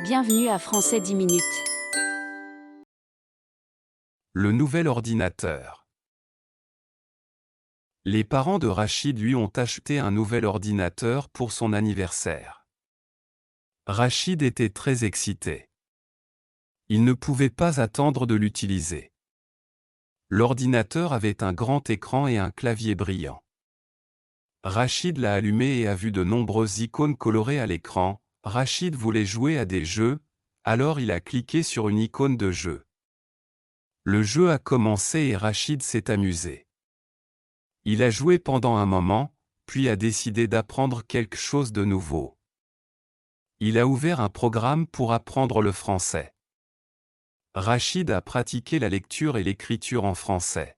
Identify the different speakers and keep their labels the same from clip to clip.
Speaker 1: Bienvenue à Français 10 minutes.
Speaker 2: Le nouvel ordinateur. Les parents de Rachid lui ont acheté un nouvel ordinateur pour son anniversaire. Rachid était très excité. Il ne pouvait pas attendre de l'utiliser. L'ordinateur avait un grand écran et un clavier brillant. Rachid l'a allumé et a vu de nombreuses icônes colorées à l'écran. Rachid voulait jouer à des jeux, alors il a cliqué sur une icône de jeu. Le jeu a commencé et Rachid s'est amusé. Il a joué pendant un moment, puis a décidé d'apprendre quelque chose de nouveau. Il a ouvert un programme pour apprendre le français. Rachid a pratiqué la lecture et l'écriture en français.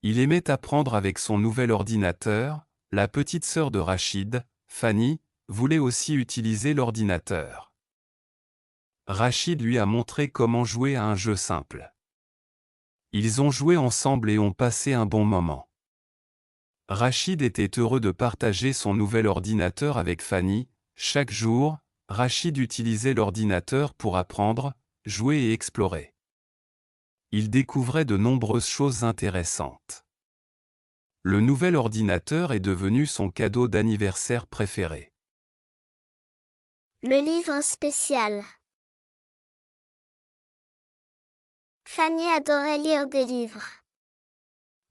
Speaker 2: Il aimait apprendre avec son nouvel ordinateur. La petite sœur de Rachid, Fanny, voulait aussi utiliser l'ordinateur. Rachid lui a montré comment jouer à un jeu simple. Ils ont joué ensemble et ont passé un bon moment. Rachid était heureux de partager son nouvel ordinateur avec Fanny. Chaque jour, Rachid utilisait l'ordinateur pour apprendre, jouer et explorer. Il découvrait de nombreuses choses intéressantes. Le nouvel ordinateur est devenu son cadeau d'anniversaire préféré.
Speaker 3: Le livre spécial. Fanny adorait lire des livres.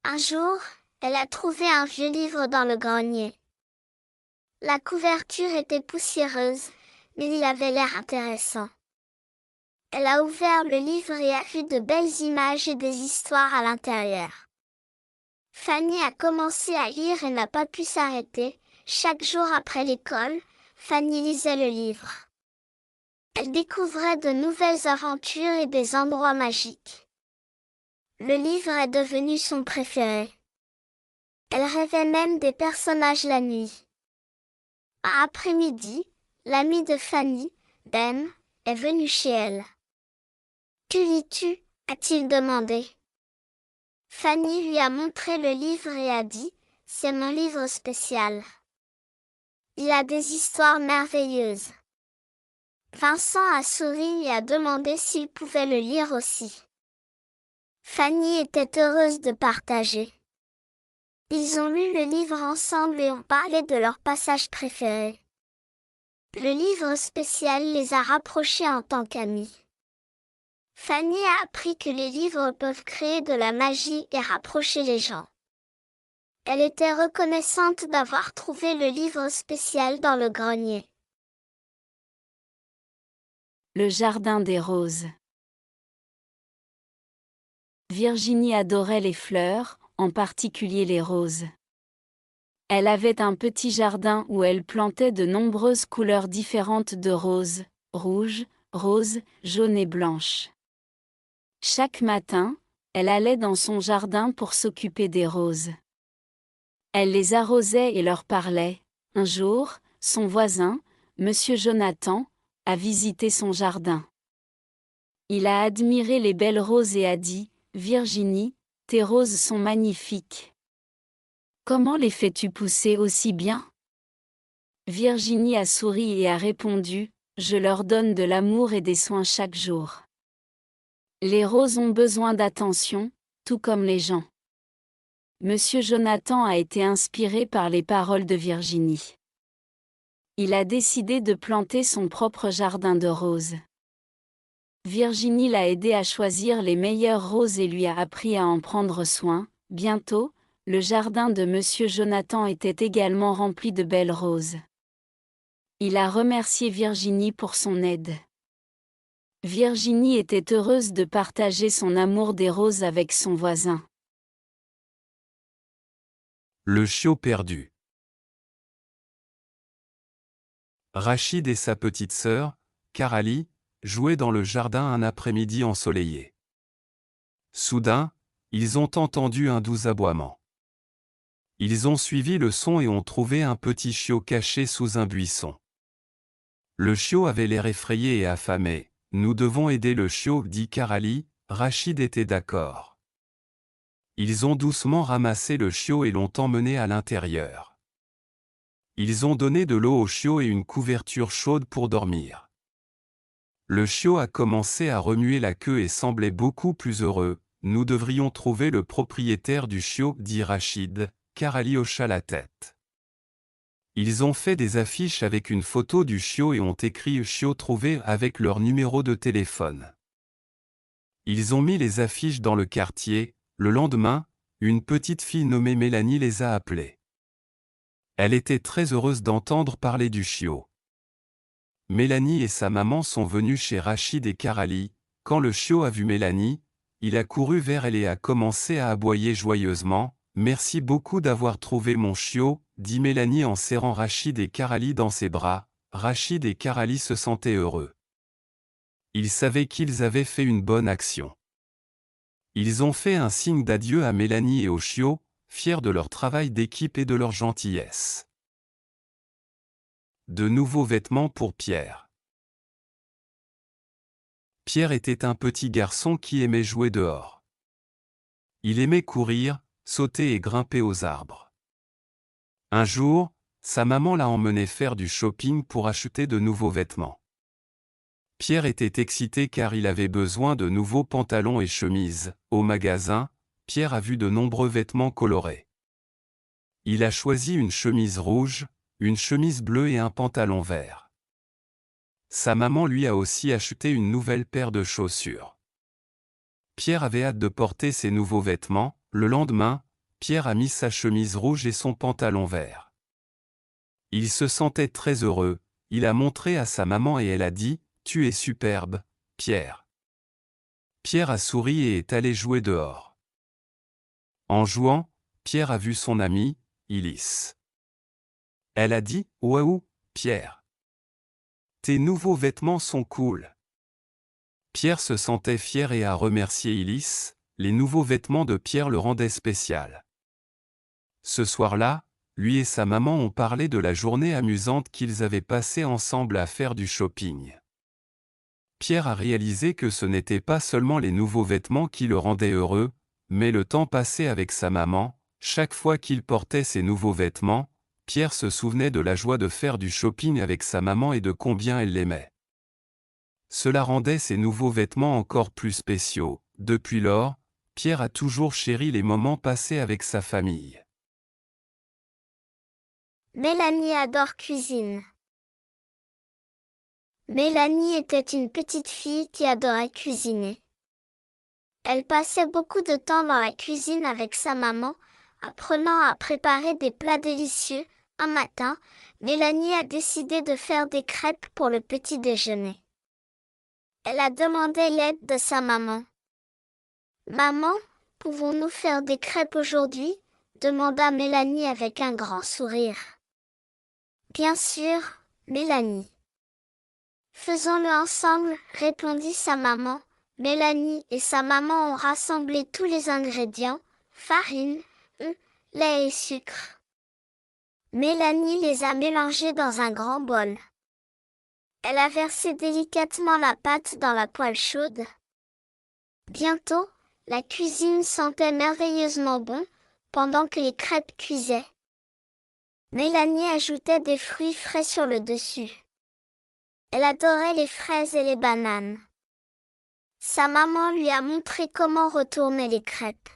Speaker 3: Un jour, elle a trouvé un vieux livre dans le grenier. La couverture était poussiéreuse, mais il avait l'air intéressant. Elle a ouvert le livre et a vu de belles images et des histoires à l'intérieur. Fanny a commencé à lire et n'a pas pu s'arrêter. Chaque jour après l'école, Fanny lisait le livre. Elle découvrait de nouvelles aventures et des endroits magiques. Le livre est devenu son préféré. Elle rêvait même des personnages la nuit. Un après-midi, l'ami de Fanny, Ben, est venu chez elle. « Que lis-tu » a-t-il demandé. Fanny lui a montré le livre et a dit « C'est mon livre spécial. Il a des histoires merveilleuses. » Vincent a souri et a demandé s'il pouvait le lire aussi. Fanny était heureuse de partager. Ils ont lu le livre ensemble et ont parlé de leur passage préféré. Le livre spécial les a rapprochés en tant qu'amis. Fanny a appris que les livres peuvent créer de la magie et rapprocher les gens. Elle était reconnaissante d'avoir trouvé le livre spécial dans le grenier.
Speaker 1: Le jardin des roses. Virginie adorait les fleurs, en particulier les roses. Elle avait un petit jardin où elle plantait de nombreuses couleurs différentes de roses, rouges, roses, jaunes et blanches. Chaque matin, elle allait dans son jardin pour s'occuper des roses. Elle les arrosait et leur parlait. Un jour, son voisin, Monsieur Jonathan, a visité son jardin. Il a admiré les belles roses et a dit « Virginie, tes roses sont magnifiques. Comment les fais-tu pousser aussi bien ?» Virginie a souri et a répondu « Je leur donne de l'amour et des soins chaque jour. Les roses ont besoin d'attention, tout comme les gens. » Monsieur Jonathan a été inspiré par les paroles de Virginie. Il a décidé de planter son propre jardin de roses. Virginie l'a aidé à choisir les meilleures roses et lui a appris à en prendre soin. Bientôt, le jardin de Monsieur Jonathan était également rempli de belles roses. Il a remercié Virginie pour son aide. Virginie était heureuse de partager son amour des roses avec son voisin.
Speaker 2: Le chiot perdu. Rachid et sa petite sœur, Karali, jouaient dans le jardin un après-midi ensoleillé. Soudain, ils ont entendu un doux aboiement. Ils ont suivi le son et ont trouvé un petit chiot caché sous un buisson. Le chiot avait l'air effrayé et affamé. « Nous devons aider le chiot » dit Karali. Rachid était d'accord. Ils ont doucement ramassé le chiot et l'ont emmené à l'intérieur. Ils ont donné de l'eau au chiot et une couverture chaude pour dormir. Le chiot a commencé à remuer la queue et semblait beaucoup plus heureux. Nous devrions trouver le propriétaire du chiot, dit Rachid, car Ali hocha la tête. Ils ont fait des affiches avec une photo du chiot et ont écrit « chiot trouvé » avec leur numéro de téléphone. Ils ont mis les affiches dans le quartier. Le lendemain, une petite fille nommée Mélanie les a appelés. Elle était très heureuse d'entendre parler du chiot. Mélanie et sa maman sont venues chez Rachid et Karali. Quand le chiot a vu Mélanie, il a couru vers elle et a commencé à aboyer joyeusement. « Merci beaucoup d'avoir trouvé mon chiot », dit Mélanie en serrant Rachid et Karali dans ses bras. Rachid et Karali se sentaient heureux. Ils savaient qu'ils avaient fait une bonne action. Ils ont fait un signe d'adieu à Mélanie et au chiot, fiers de leur travail d'équipe et de leur gentillesse. De nouveaux vêtements pour Pierre. Pierre était un petit garçon qui aimait jouer dehors. Il aimait courir, sauter et grimper aux arbres. Un jour, sa maman l'a emmené faire du shopping pour acheter de nouveaux vêtements. Pierre était excité car il avait besoin de nouveaux pantalons et chemises. Au magasin, Pierre a vu de nombreux vêtements colorés. Il a choisi une chemise rouge, une chemise bleue et un pantalon vert. Sa maman lui a aussi acheté une nouvelle paire de chaussures. Pierre avait hâte de porter ses nouveaux vêtements. Le lendemain, Pierre a mis sa chemise rouge et son pantalon vert. Il se sentait très heureux. Il a montré à sa maman et elle a dit « Tu es superbe, Pierre ». Pierre a souri et est allé jouer dehors. En jouant, Pierre a vu son amie, Ulysse. Elle a dit « Waouh, Pierre. Tes nouveaux vêtements sont cool ». Pierre se sentait fier et a remercié Ulysse. Les nouveaux vêtements de Pierre le rendaient spécial. Ce soir-là, lui et sa maman ont parlé de la journée amusante qu'ils avaient passée ensemble à faire du shopping. Pierre a réalisé que ce n'était pas seulement les nouveaux vêtements qui le rendaient heureux, mais le temps passé avec sa maman. Chaque fois qu'il portait ses nouveaux vêtements, Pierre se souvenait de la joie de faire du shopping avec sa maman et de combien elle l'aimait. Cela rendait ses nouveaux vêtements encore plus spéciaux. Depuis lors, Pierre a toujours chéri les moments passés avec sa famille.
Speaker 3: Mélanie adore cuisine. Mélanie était une petite fille qui adorait cuisiner. Elle passait beaucoup de temps dans la cuisine avec sa maman, apprenant à préparer des plats délicieux. Un matin, Mélanie a décidé de faire des crêpes pour le petit déjeuner. Elle a demandé l'aide de sa maman. « Maman, pouvons-nous faire des crêpes aujourd'hui ?» demanda Mélanie avec un grand sourire. « Bien sûr, Mélanie. »« Faisons-le ensemble » répondit sa maman. Mélanie et sa maman ont rassemblé tous les ingrédients, farine, œufs, lait et sucre. Mélanie les a mélangés dans un grand bol. Elle a versé délicatement la pâte dans la poêle chaude. Bientôt, la cuisine sentait merveilleusement bon, pendant que les crêpes cuisaient. Mélanie ajoutait des fruits frais sur le dessus. Elle adorait les fraises et les bananes. Sa maman lui a montré comment retourner les crêpes.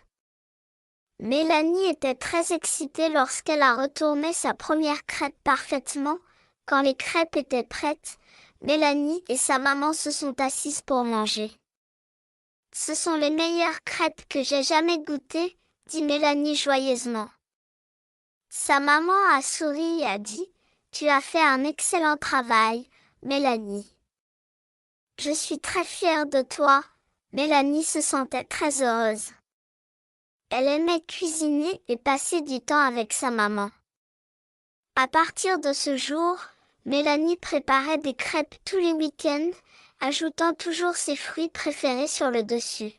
Speaker 3: Mélanie était très excitée lorsqu'elle a retourné sa première crêpe parfaitement. Quand les crêpes étaient prêtes, Mélanie et sa maman se sont assises pour manger. « Ce sont les meilleures crêpes que j'ai jamais goûtées », dit Mélanie joyeusement. Sa maman a souri et a dit « Tu as fait un excellent travail, Mélanie. » « Je suis très fière de toi. » Mélanie se sentait très heureuse. Elle aimait cuisiner et passer du temps avec sa maman. À partir de ce jour, Mélanie préparait des crêpes tous les week-ends, ajoutant toujours ses fruits préférés sur le dessus.